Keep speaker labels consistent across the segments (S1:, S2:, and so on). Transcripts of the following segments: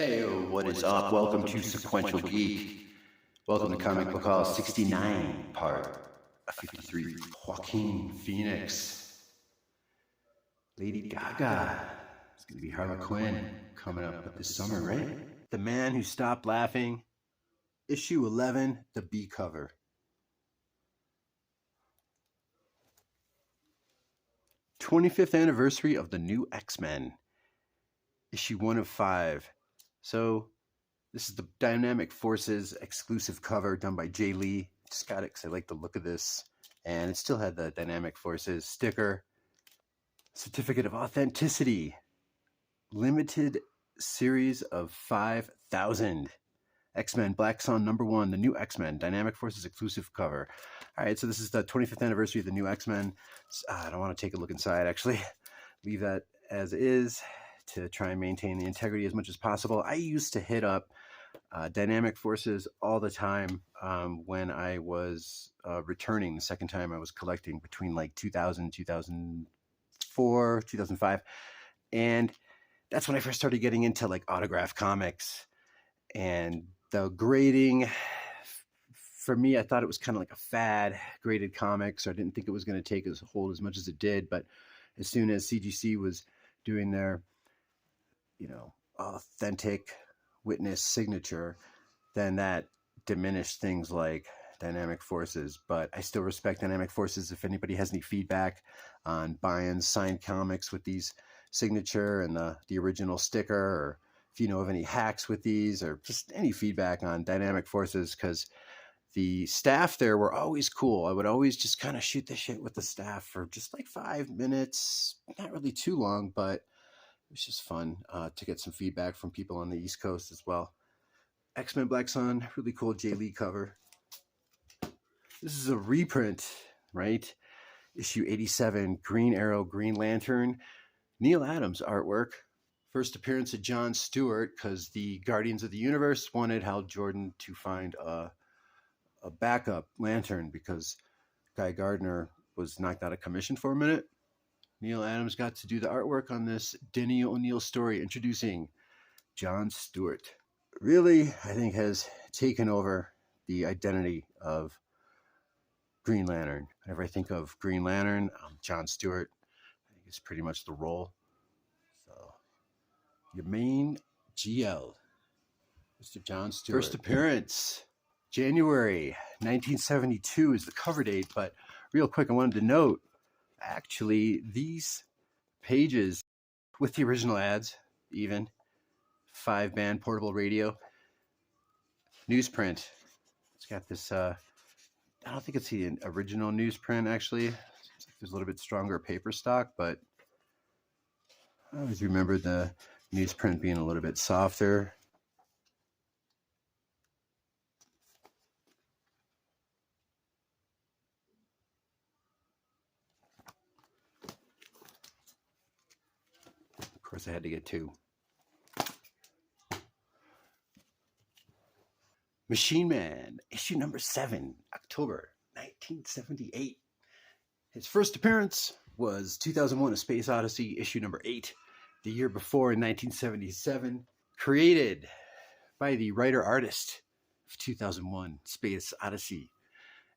S1: Hey, what is up? Welcome to Sequential Geek. Welcome to Comic Book Hall 69, part 53. Joaquin Phoenix. Lady Gaga. It's going to be Harley Quinn coming up this summer, right? The Man Who Stopped Laughing. Issue 11, the B cover. '25th anniversary of the new X-Men. Issue 1 of 5. So this is the Dynamic Forces exclusive cover done by Ga+e. Just got it because I like the look of this. And it still had the Dynamic Forces sticker. Certificate of Authenticity. Limited series of 5,000. X-Men Black Sun #1, the new X-Men, Dynamic Forces exclusive cover. All right, so this is the 25th anniversary of the new X-Men. I don't want to take a look inside, actually. Leave that as is to try and maintain the integrity as much as possible. I used to hit up Dynamic Forces all the time when I was returning the second time I was collecting between like 2000, 2004, 2005. And that's when I first started getting into like autograph comics. And the grading, for me, I thought it was kind of like a fad, graded comics. So I didn't think it was going to take hold as much as it did. But as soon as CGC was doing their, authentic witness signature, then that diminished things like Dynamic Forces. But I still respect Dynamic Forces. If anybody has any feedback on buying signed comics with these signature and the original sticker, or if you know of any hacks with these, or just any feedback on Dynamic Forces, because the staff there were always cool. I would always just kind of shoot the shit with the staff for just like 5 minutes, not really too long, but it was just fun to get some feedback from people on the East Coast as well. X-Men Black Sun, really cool Ga+e cover. This is a reprint, right? Issue 87, Green Arrow, Green Lantern. Neil Adams artwork. First appearance of John Stewart, because the Guardians of the Universe wanted Hal Jordan to find a backup lantern because Guy Gardner was knocked out of commission for a minute. Neil Adams got to do the artwork on this Denny O'Neil story introducing John Stewart. Really, I think, has taken over the identity of Green Lantern. Whenever I think of Green Lantern, John Stewart, I think it's pretty much the role. So, your main GL, Mr. John Stewart. First appearance, January 1972 is the cover date, but real quick, I wanted to note, actually, these pages with the original ads, even 5-band portable radio, newsprint. It's got this, I don't think it's the original newsprint, actually. Seems like there's a little bit stronger paper stock, but I always remember the newsprint being a little bit softer. Of course, I had to get 2. Machine Man, issue number 7, October 1978. His first appearance was 2001: A Space Odyssey, issue number 8. The year before, in 1977, created by the writer-artist of 2001: Space Odyssey.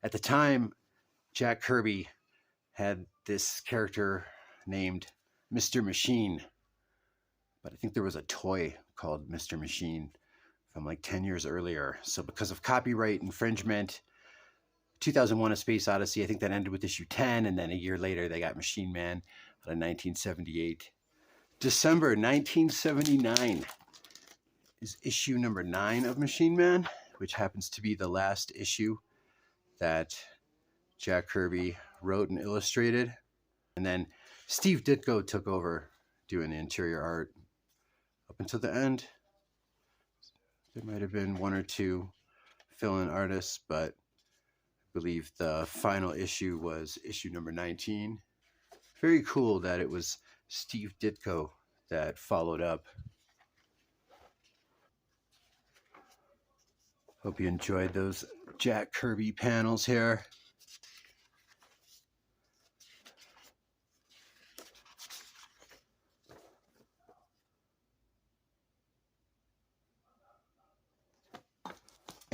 S1: At the time, Jack Kirby had this character named Mr. Machine, but I think there was a toy called Mr. Machine from like 10 years earlier. So because of copyright infringement, 2001: A Space Odyssey, I think that ended with issue 10, and then a year later they got Machine Man out of 1978. December 1979 is issue number 9 of Machine Man, which happens to be the last issue that Jack Kirby wrote and illustrated. And then Steve Ditko took over doing the interior art up until the end. There might have been 1 or 2 fill-in artists, but I believe the final issue was issue number 19. Very cool that it was Steve Ditko that followed up. Hope you enjoyed those Jack Kirby panels here.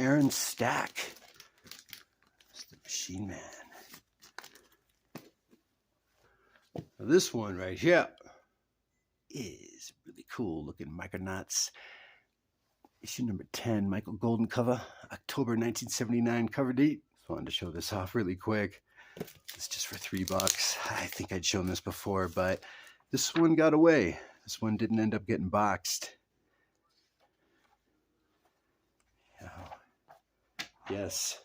S1: Aaron Stack. It's the Machine Man. Now this one right here is really cool looking Micronauts. Issue number 10, Michael Golden cover, October 1979 cover date. Just wanted to show this off really quick. It's just for $3. I think I'd shown this before, but this one got away. This one didn't end up getting boxed. Yes,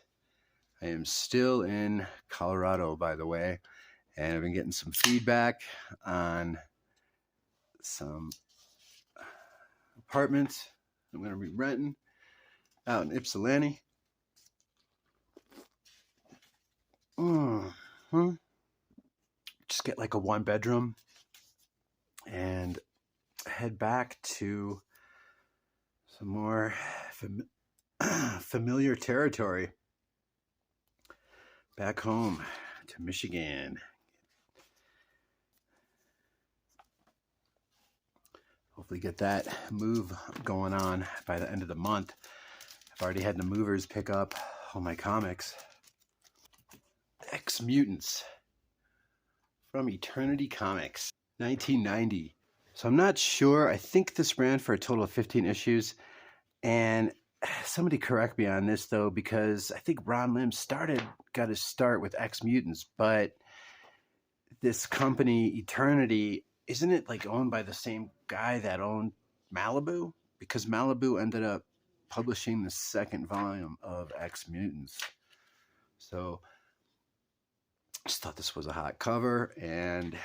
S1: I am still in Colorado, by the way, and I've been getting some feedback on some apartments I'm going to be renting out in Ypsilanti. Just get like a 1-bedroom and head back to some more familiar territory. Back home to Michigan. Hopefully get that move going on by the end of the month. I've already had the movers pick up all my comics. X-Mutants from Eternity Comics, 1990. So I'm not sure. I think this ran for a total of 15 issues. And somebody correct me on this, though, because I think Ron Lim got his start with X-Mutants. But this company, Eternity, isn't it like owned by the same guy that owned Malibu? Because Malibu ended up publishing the second volume of X-Mutants. So just thought this was a hot cover. And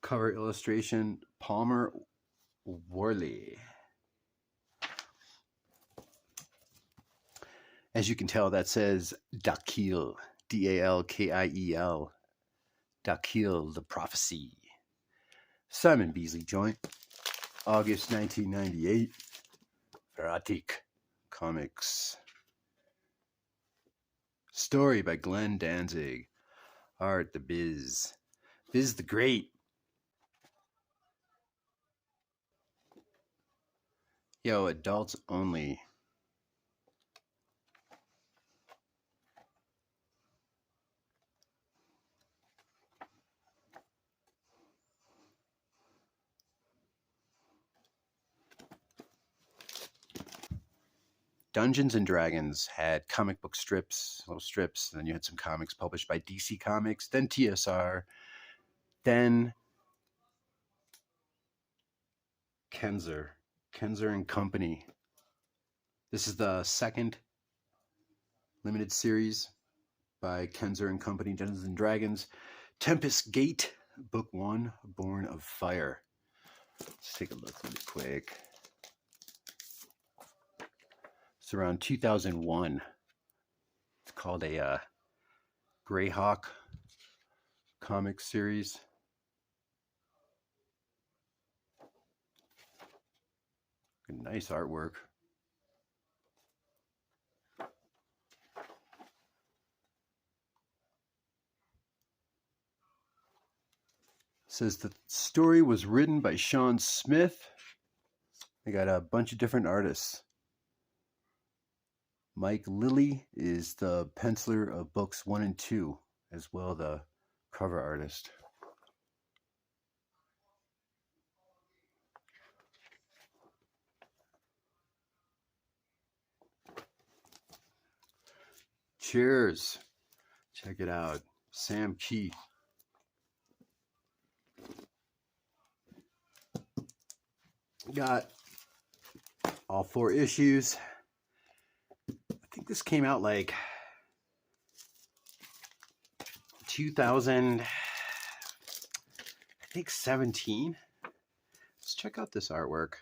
S1: cover illustration, Palmer Worley. As you can tell, that says Dalkiel, D-A-L-K-I-E-L. Dalkiel, the Prophecy. Simon Beasley joint, August 1998. Veratic Comics. Story by Glenn Danzig. Art the Biz. Biz the Great. Yo, adults only. Dungeons and Dragons had comic book strips, little strips, and then you had some comics published by DC Comics, then TSR, then Kenzer and Company. This is the second limited series by Kenzer and Company, Dungeons and Dragons. Tempest Gate, Book 1, Born of Fire. Let's take a look really quick. It's around 2001. It's called a Greyhawk comic series. Nice artwork. Says the story was written by Sean Smith. They got a bunch of different artists. Mike Lilly is the penciler of books 1 and 2, as well the cover artist. Cheers. Check it out. Sam Keith. Got all 4 issues. I think this came out like 2000, I think 17. Let's check out this artwork.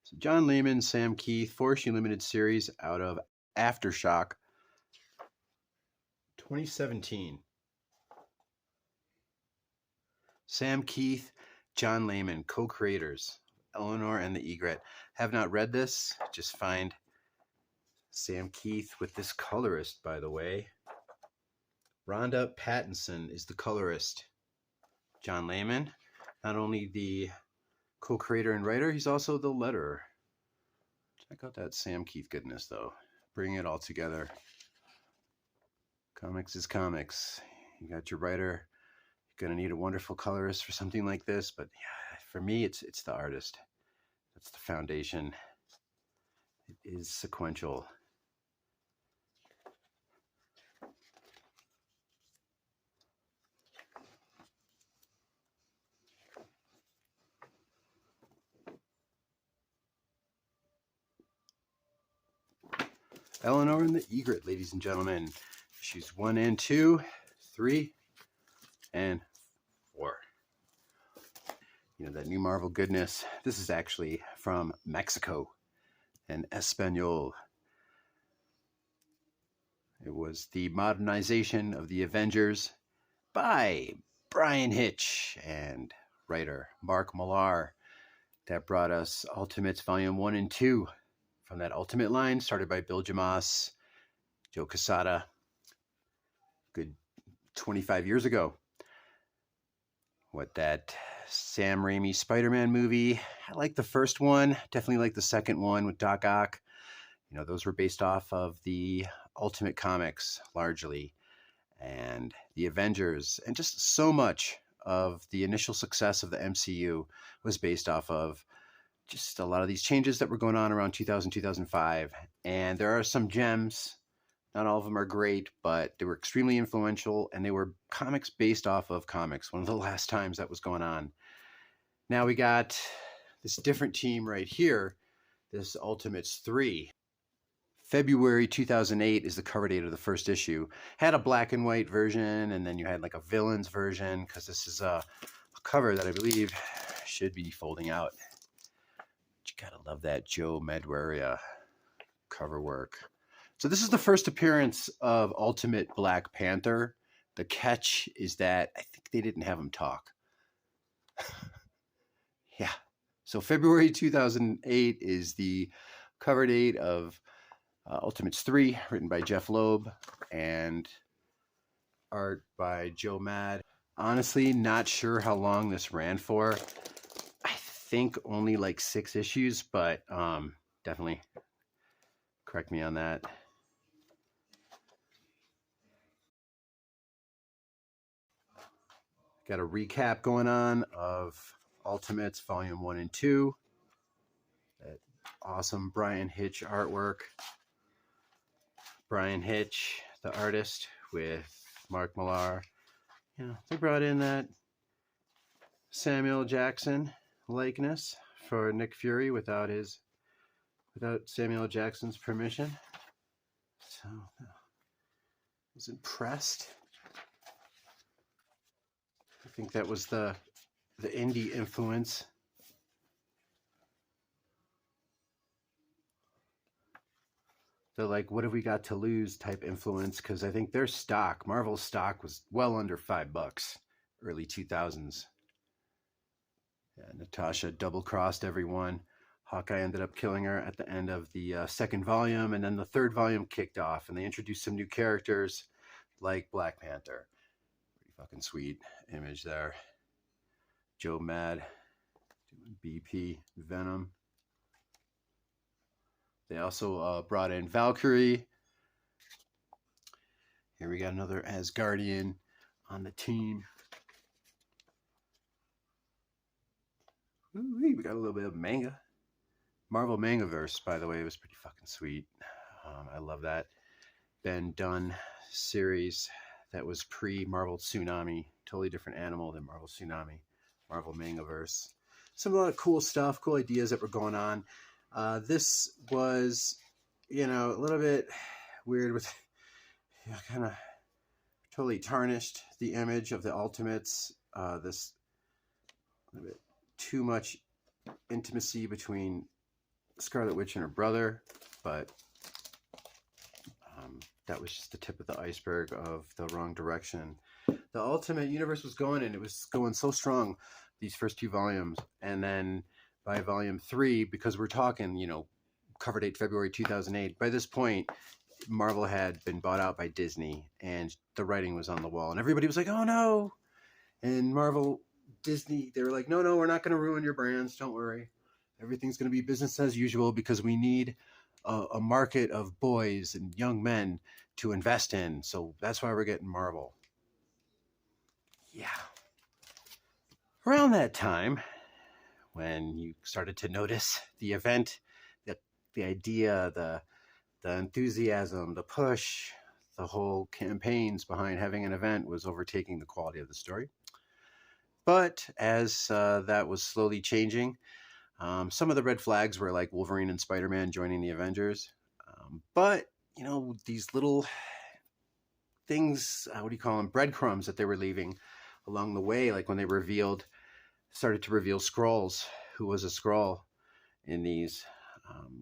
S1: So John Layman, Sam Keith, 4-issue limited series out of Aftershock, 2017. Sam Keith, John Layman, co-creators, Eleanor and the Egret. Have not read this, just find Sam Keith with this colorist, by the way. Rhonda Pattinson is the colorist. John Layman, not only the co-creator and writer, he's also the letterer. Check out that Sam Keith goodness, though. Bring it all together. Comics is comics. You got your writer. You're going to need a wonderful colorist for something like this, but yeah, for me, it's the artist. That's the foundation. It is sequential. Eleanor and the Egret, ladies and gentlemen. Issues 1 and 2, 3, and 4. You know, that new Marvel goodness. This is actually from Mexico and Espanol. It was the modernization of the Avengers by Brian Hitch and writer Mark Millar that brought us Ultimates Volume 1 and 2 from that Ultimate line started by Bill Jamas, Joe Quesada, good 25 years ago. What, that Sam Raimi Spider-Man movie? I like the first one, definitely like the second one with Doc Ock. You know, those were based off of the Ultimate comics largely, and the Avengers, and just so much of the initial success of the MCU was based off of just a lot of these changes that were going on around 2000, 2005. And there are some gems. Not all of them are great, but they were extremely influential, and they were comics based off of comics. One of the last times that was going on. Now we got this different team right here, this Ultimates 3. February 2008 is the cover date of the first issue. Had a black and white version, and then you had like a villains version, because this is a cover that I believe should be folding out. You gotta love that Joe Madureira cover work. So this is the first appearance of Ultimate Black Panther. The catch is that I think they didn't have him talk. Yeah. So February 2008 is the cover date of Ultimates 3, written by Jeff Loeb and art by Joe Mad. Honestly, not sure how long this ran for. I think only like 6 issues, but definitely correct me on that. Got a recap going on of Ultimates Volume 1 and 2. That awesome Brian Hitch artwork. Brian Hitch, the artist, with Mark Millar. You know, they brought in that Samuel Jackson likeness for Nick Fury without Samuel Jackson's permission. So I was impressed. I think that was the indie influence. The like, what have we got to lose type influence, because I think their stock, Marvel's stock, was well under $5, early 2000s. Yeah, Natasha double-crossed everyone. Hawkeye ended up killing her at the end of the second volume, and then the third volume kicked off, and they introduced some new characters like Black Panther. Pretty fucking sweet image there. Joe Mad doing BP, Venom. They also brought in Valkyrie. Here we got another Asgardian on the team. Ooh, we got a little bit of manga. Marvel Mangaverse, by the way, was pretty fucking sweet. I love that Ben Dunn series that was pre-Marvel Tsunami. Totally different animal than Marvel Tsunami. Marvel Mangaverse. A lot of cool stuff, cool ideas that were going on. This was, you know, a little bit weird with, you know, kind of totally tarnished the image of the Ultimates. This a little bit too much intimacy between Scarlet Witch and her brother, but that was just the tip of the iceberg of the wrong direction. The Ultimate Universe was going, and it was going so strong these first 2 volumes, and then by volume 3, because we're talking, you know, cover date February 2008, by this point Marvel had been bought out by Disney, and the writing was on the wall, and everybody was like, oh no. And Marvel, Disney, they were like, no, we're not going to ruin your brands, don't worry. Everything's going to be business as usual because we need a market of boys and young men to invest in. So that's why we're getting Marvel. Yeah. Around that time, when you started to notice the event, the idea, the enthusiasm, the push, the whole campaigns behind having an event was overtaking the quality of the story. But as that was slowly changing, some of the red flags were like Wolverine and Spider-Man joining the Avengers. But, these little things, what do you call them, breadcrumbs that they were leaving along the way, like when they started to reveal Skrulls, who was a Skrull in these,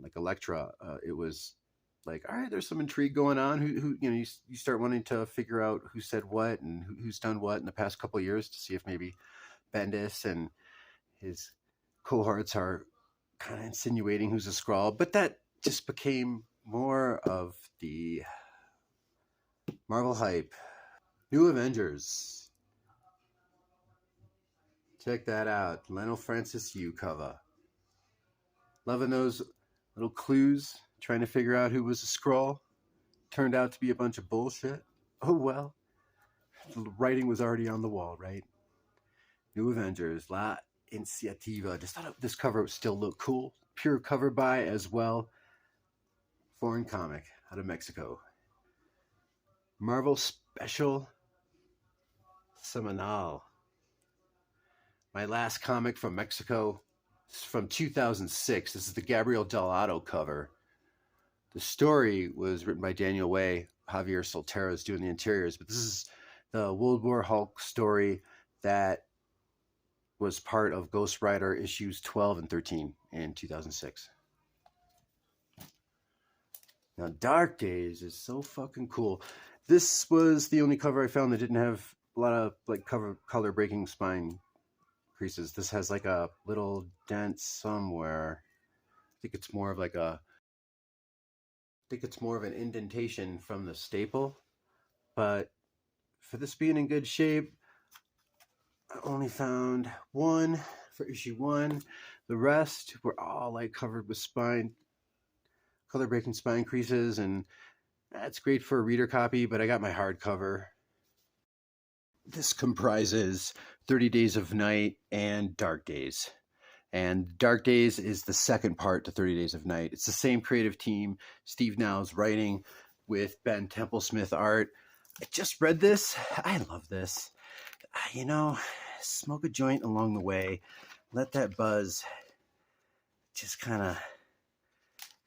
S1: like Elektra. It was like, all right, there's some intrigue going on. Who you start wanting to figure out who said what and who's done what in the past couple of years to see if maybe Bendis and his cohorts are kind of insinuating who's a Skrull. But that just became more of the Marvel hype. New Avengers. Check that out. Lionel Francis Yu cover. Loving those little clues, trying to figure out who was a Skrull. Turned out to be a bunch of bullshit. Oh well. The writing was already on the wall, right? New Avengers, La Iniciativa. Just thought this cover still looked cool. Pure cover by as well. Foreign comic out of Mexico. Marvel Special Semanal. My last comic from Mexico. This is from 2006. This is the Gabriel Delgado cover. The story was written by Daniel Way. Javier Soltero is doing the interiors, but this is the World War Hulk story that was part of Ghost Rider issues 12 and 13 in 2006. Now, Dark Days is so fucking cool. This was the only cover I found that didn't have a lot of like color breaking spine creases. This has like a little dent somewhere. I think it's more of an indentation from the staple. But for this being in good shape, I only found one for issue 1. The rest were all like covered with color breaking spine creases, and that's great for a reader copy, but I got my hardcover. This comprises 30 Days of Night and Dark Days. And Dark Days is the second part to 30 Days of Night. It's the same creative team. Steve Now's writing with Ben Templesmith art. I just read this. I love this. Smoke a joint along the way. Let that buzz just kind of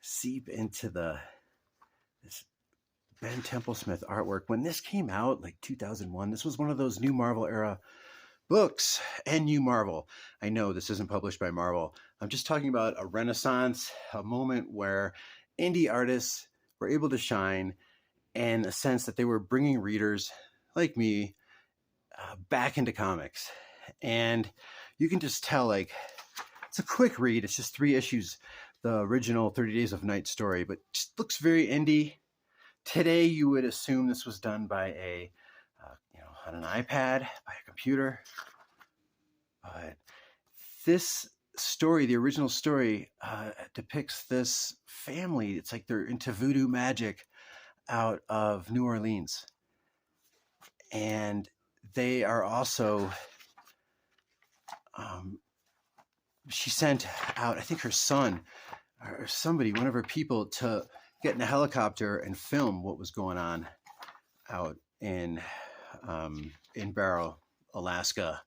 S1: seep into this Ben Templesmith artwork. When this came out, like 2001, this was one of those new Marvel era books. And New Marvel. I know this isn't published by Marvel. I'm just talking about a renaissance, a moment where indie artists were able to shine, and a sense that they were bringing readers like me back into comics. And you can just tell, like, it's a quick read. It's just 3 issues, the original 30 Days of Night story, but just looks very indie. Today, you would assume this was done by on an iPad, by a computer. But this story, the original story, depicts this family. It's like they're into voodoo magic out of New Orleans. And they are also, she sent out, I think her son or somebody, one of her people, to get in a helicopter and film what was going on out in Barrow, Alaska.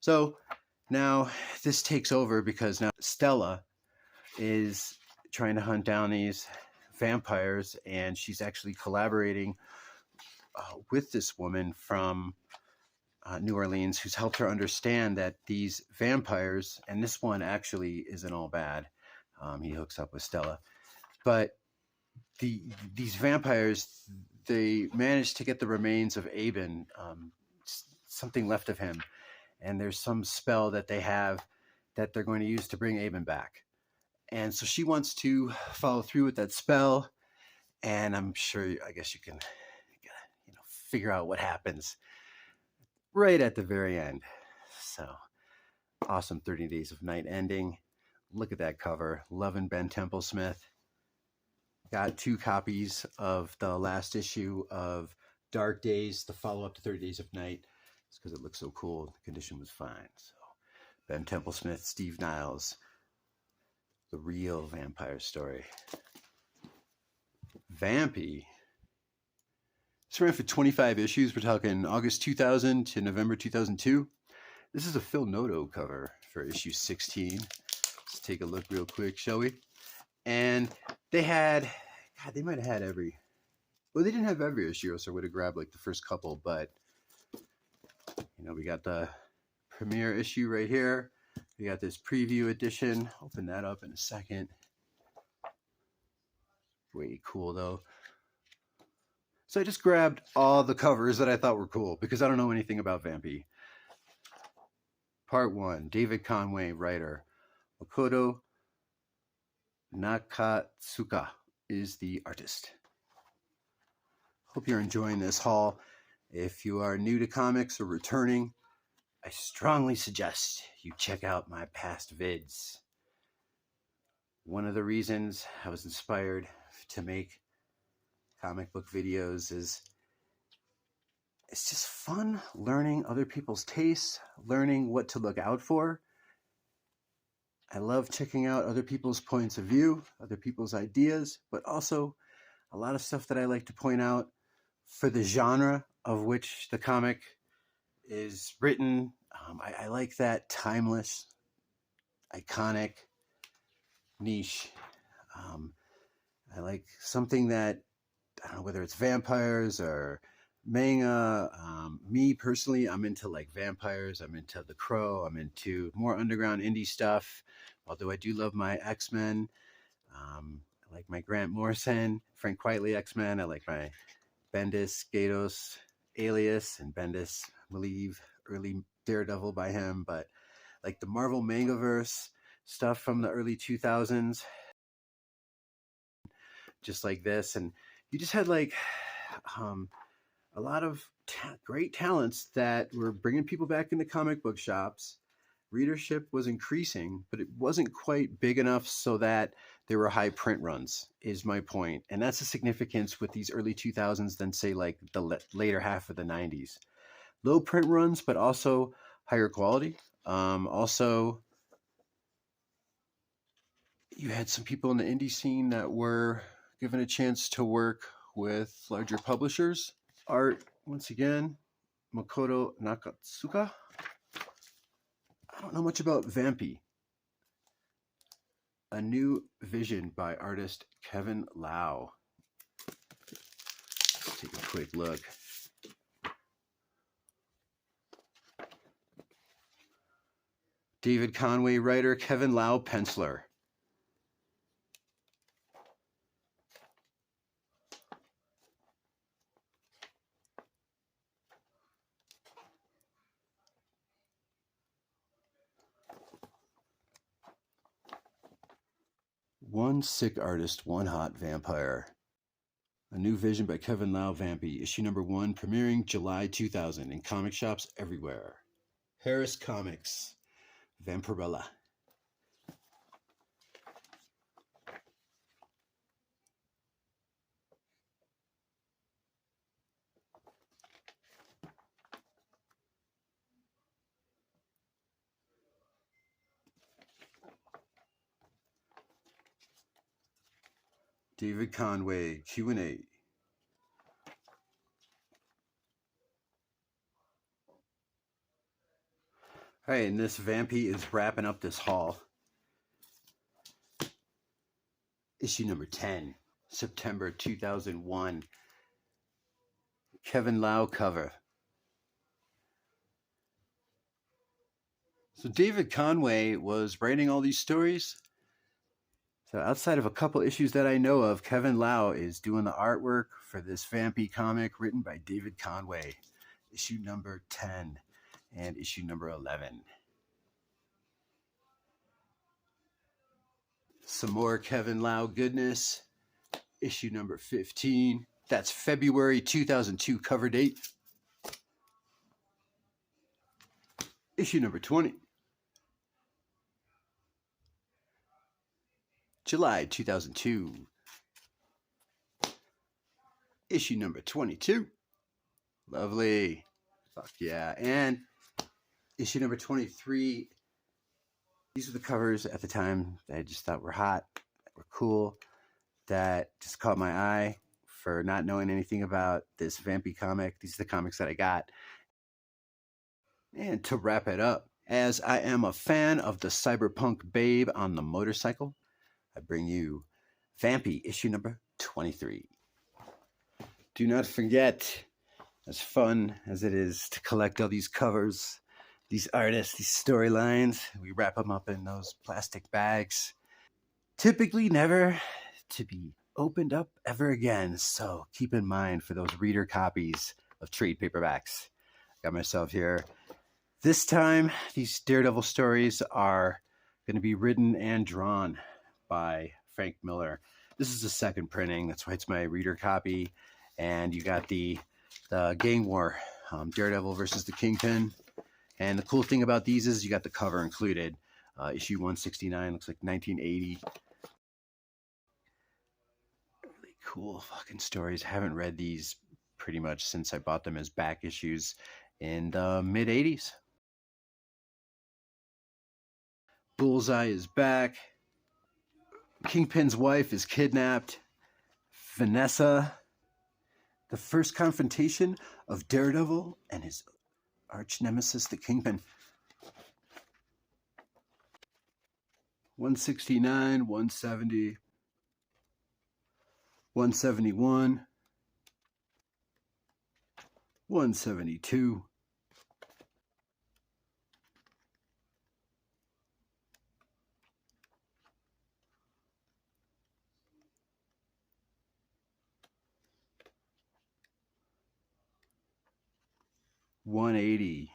S1: So now this takes over because now Stella is trying to hunt down these vampires, and she's actually collaborating with this woman from New Orleans who's helped her understand that these vampires, and this one actually isn't all bad. He hooks up with Stella. But these vampires, they managed to get the remains of Aben, something left of him. And there's some spell that they have that they're going to use to bring Aben back. And so she wants to follow through with that spell. And I'm sure, I guess you can figure out what happens right at the very end. So awesome 30 Days of Night ending. Look at that cover. Loving Ben Temple-Smith. Got 2 copies of the last issue of Dark Days, the follow-up to 30 Days of Night. It's because it looks so cool. The condition was fine. So Ben Temple-Smith, Steve Niles, the real vampire story. Vampy. This ran for 25 issues. We're talking August 2000 to November 2002. This is a Phil Noto cover for issue 16. Let's take a look real quick, shall we? And they had, God, they might have had every, well, they didn't have every issue, so I would have grabbed like the first couple, but, you know, we got the premiere issue right here. We got this preview edition. Open that up in a second. Way cool, though. So I just grabbed all the covers that I thought were cool because I don't know anything about Vampy. Part 1, David Conway, writer. Makoto Nakatsuka is the artist. Hope you're enjoying this haul. If you are new to comics or returning, I strongly suggest you check out my past vids. One of the reasons I was inspired to make comic book videos is it's just fun learning other people's tastes, learning what to look out for. I love checking out other people's points of view, other people's ideas, but also a lot of stuff that I like to point out for the genre of which the comic is written. I like that timeless, iconic niche. I like something that, I don't know, whether it's vampires or manga. Me personally, I'm into like vampires. I'm into The Crow. I'm into more underground indie stuff. Although I do love my X-Men. I like my Grant Morrison, Frank Quitely X-Men. I like my Bendis, Gatos, Alias, and Bendis, Believe, early Daredevil by him. But like the Marvel Mangaverse stuff from the early 2000s, just like this. And you just had like a lot of great talents that were bringing people back into comic book shops. Readership was increasing, but it wasn't quite big enough so that there were high print runs, is my point. And that's the significance with these early 2000s than say like the later half of the 90s. Low print runs, but also higher quality. Also, you had some people in the indie scene that were given a chance to work with larger publishers. Art, once again, Makoto Nakatsuka. I don't know much about Vampy. A New Vision by artist Kevin Lau. Let's take a quick look. David Conway, writer. Kevin Lau, penciler. One sick artist, one hot vampire. A New Vision by Kevin Lau, Vampy, issue number 1, premiering July 2000 in comic shops everywhere. Harris Comics, Vampirella. David Conway, Q&A. All right, and this Vampy is wrapping up this haul. Issue number 10, September 2001. Kevin Lau cover. So David Conway was writing all these stories. So outside of a couple issues that I know of, Kevin Lau is doing the artwork for this Vampy comic written by David Conway. Issue number 10 and issue number 11. Some more Kevin Lau goodness. Issue number 15. That's February 2002 cover date. Issue number 20. July 2002. Issue number 22. Lovely. Fuck yeah. And issue number 23. These were the covers at the time that I just thought were hot, that were cool, that just caught my eye for not knowing anything about this vampy comic. These are the comics that I got. And to wrap it up, as I am a fan of the cyberpunk babe on the motorcycle, I bring you Vampy issue number 23. Do not forget, as fun as it is to collect all these covers, these artists, these storylines, we wrap them up in those plastic bags. Typically never to be opened up ever again. So keep in mind for those reader copies of trade paperbacks. Got myself here. This time, these Daredevil stories are going to be written and drawn by Frank Miller. This is the second printing. That's why it's my reader copy. And you got the Gang War, Daredevil versus the Kingpin. And the cool thing about these is you got the cover included. Issue 169 looks like 1980. Really cool fucking stories. I haven't read these pretty much since I bought them as back issues in the mid-80s. Bullseye is back. Kingpin's wife is kidnapped. Vanessa. The first confrontation of Daredevil and his arch nemesis, the Kingpin. 169, 170, 171, 172. $180.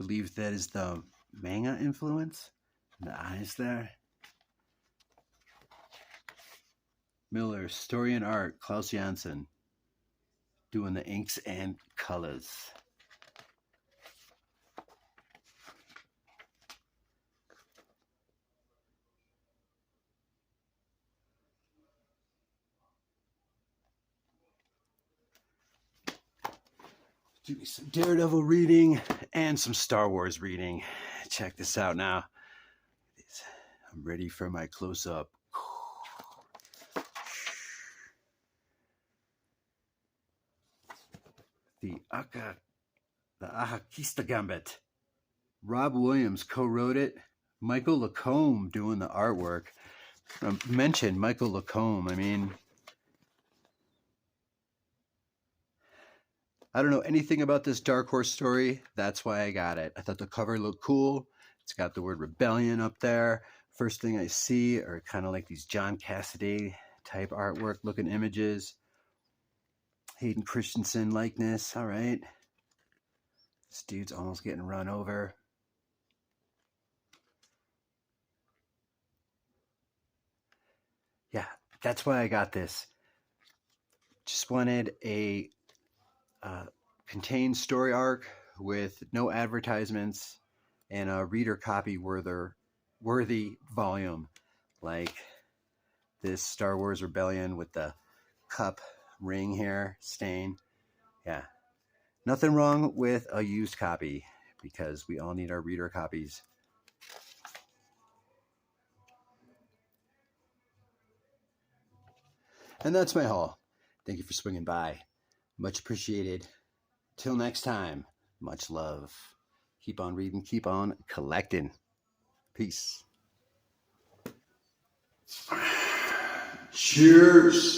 S1: I believe that is the manga influence. The eyes there. Miller, story and art, Klaus Janson, doing the inks and colors. Do me some Daredevil reading and some Star Wars reading. Check this out now. I'm ready for my close-up. The Ahakista Gambit. Rob Williams co-wrote it. Michael Lacombe doing the artwork. I mentioned Michael Lacombe. I mean, I don't know anything about this Dark Horse story. That's why I got it. I thought the cover looked cool. It's got the word rebellion up there. First thing I see are kind of like these John Cassaday type artwork looking images. Hayden Christensen likeness. All right. This dude's almost getting run over. Yeah, that's why I got this. Just wanted a contained story arc with no advertisements and a reader copy worthy volume like this Star Wars Rebellion with the cup ring here stain. Yeah, nothing wrong with a used copy because we all need our reader copies. And that's my haul. Thank you for swinging by. Much appreciated. Till next time, much love. Keep on reading, keep on collecting. Peace. Cheers.